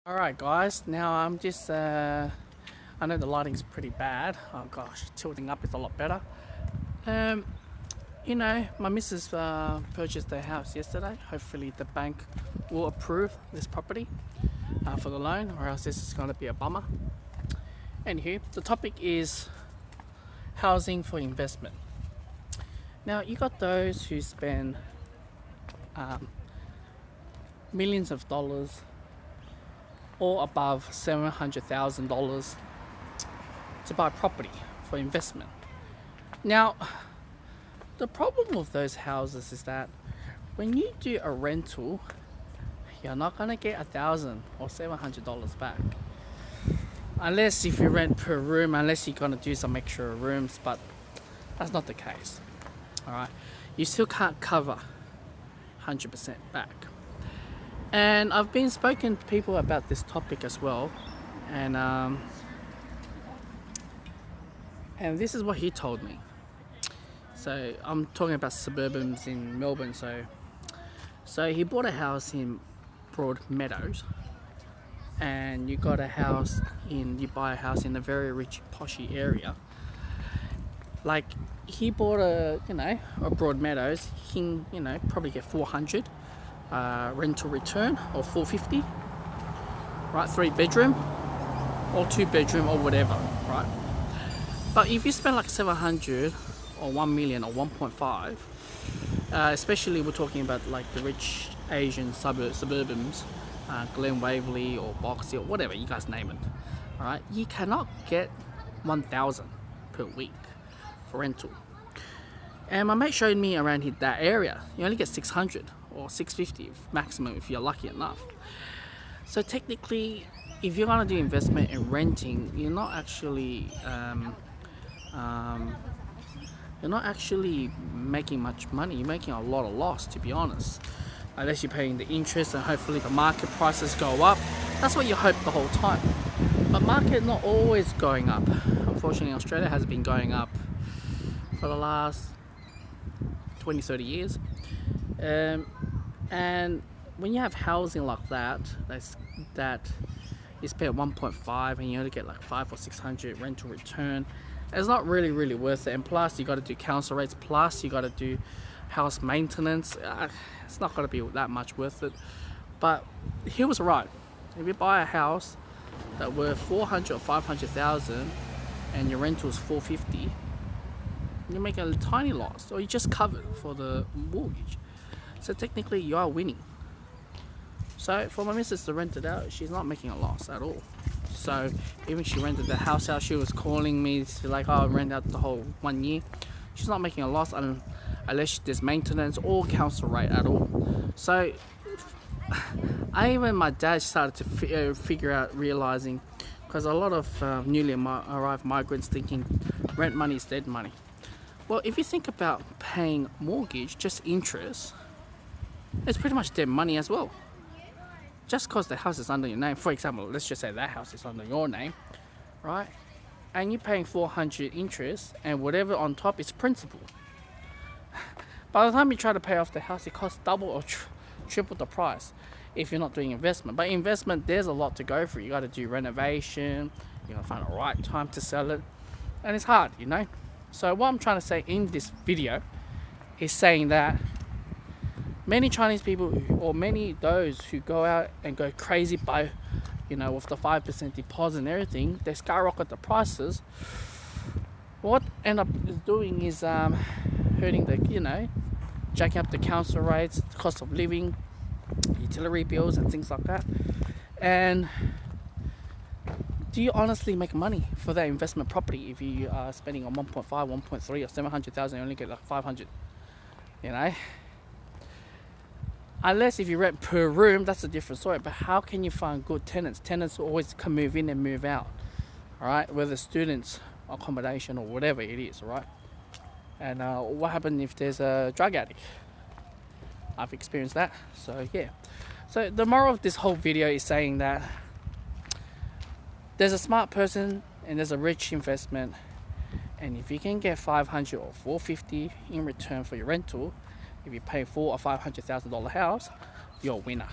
Alright guys, now I'm just, I know the lighting's pretty bad. Oh gosh, tilting up is a lot better. Um, my missus purchased their house yesterday. Hopefully the bank will approve this property for the loan, or else this is going to be a bummer. Anywho, the topic is housing for investment. Now you got those who spend millions of dollars or above $700,000 to buy property for investment. Now, the problem with those houses is that when you do a rental, you're not gonna get $1,000 or $700 back, unless if you rent per room, unless you're gonna do some extra rooms, but that's not the case. All right, you still can't cover 100% back. And I've been spoken to people about this topic as well, and this is what he told me. So I'm talking about suburbans in Melbourne. So he bought a house in Broadmeadows, and you buy a house in a very rich poshy area. Like he bought a Broadmeadows. He can probably get 400. Rental return, or 450, right? 3 bedroom or 2 bedroom or whatever, right? But if you spend like 700 or 1 million or 1.5, especially we're talking about like the rich Asian suburbans, Glen Waverley or Boxy or whatever you guys name it, all right? You cannot get 1,000 per week for rental. And my mate showed me around that area, you only get 600 or 650 maximum if you're lucky enough. So technically, if you're gonna do investment in renting, you're not actually making much money. You're making a lot of loss, to be honest, unless you're paying the interest and hopefully the market prices go up. That's what you hope the whole time, but market not always going up. Unfortunately, Australia has been going up for the last 20-30 years. And when you have housing like that you spend 1.5 and you only get like 500 or 600 rental return, it's not really worth it. And plus you got to do council rates, plus you got to do house maintenance. It's not going to be that much worth it. But he was right. If you buy a house that worth 400 or 500,000 and your rental is 450, you make a tiny loss, or you just cover for the mortgage. So technically you are winning. So for my missus to rent it out, she's not making a loss at all. So even she rented the house out, she was calling me to like, oh, rent out the whole 1 year. She's not making a loss unless there's maintenance or council rate at all. So my dad started to figure out, realizing, because a lot of newly arrived migrants thinking rent money is dead money. Well, if you think about paying mortgage, just interest, it's pretty much dead money as well. Just because the house is under your name, for example, let's just say that house is under your name, right? And you're paying 400 interest, and whatever on top is principal. By the time you try to pay off the house, it costs double or triple the price if you're not doing investment. But investment, there's a lot to go through. You got to do renovation, you got to find the right time to sell it, and it's hard, So what I'm trying to say in this video is saying that many Chinese people, or many those who go out and go crazy by, with the 5% deposit and everything, they skyrocket the prices. What end up doing is hurting jacking up the council rates, the cost of living, utility bills and things like that. And do you honestly make money for that investment property if you are spending on 1.5, 1.3 or 700,000 and only get like 500, Unless if you rent per room, that's a different story. But how can you find good tenants? Tenants always can move in and move out, all right? Whether students, accommodation or whatever it is, right? And what happens if there's a drug addict? I've experienced that, so yeah. So the moral of this whole video is saying that there's a smart person and there's a rich investment, and if you can get 500 or 450 in return for your rental, if you pay $400,000 or $500,000 house, you're a winner.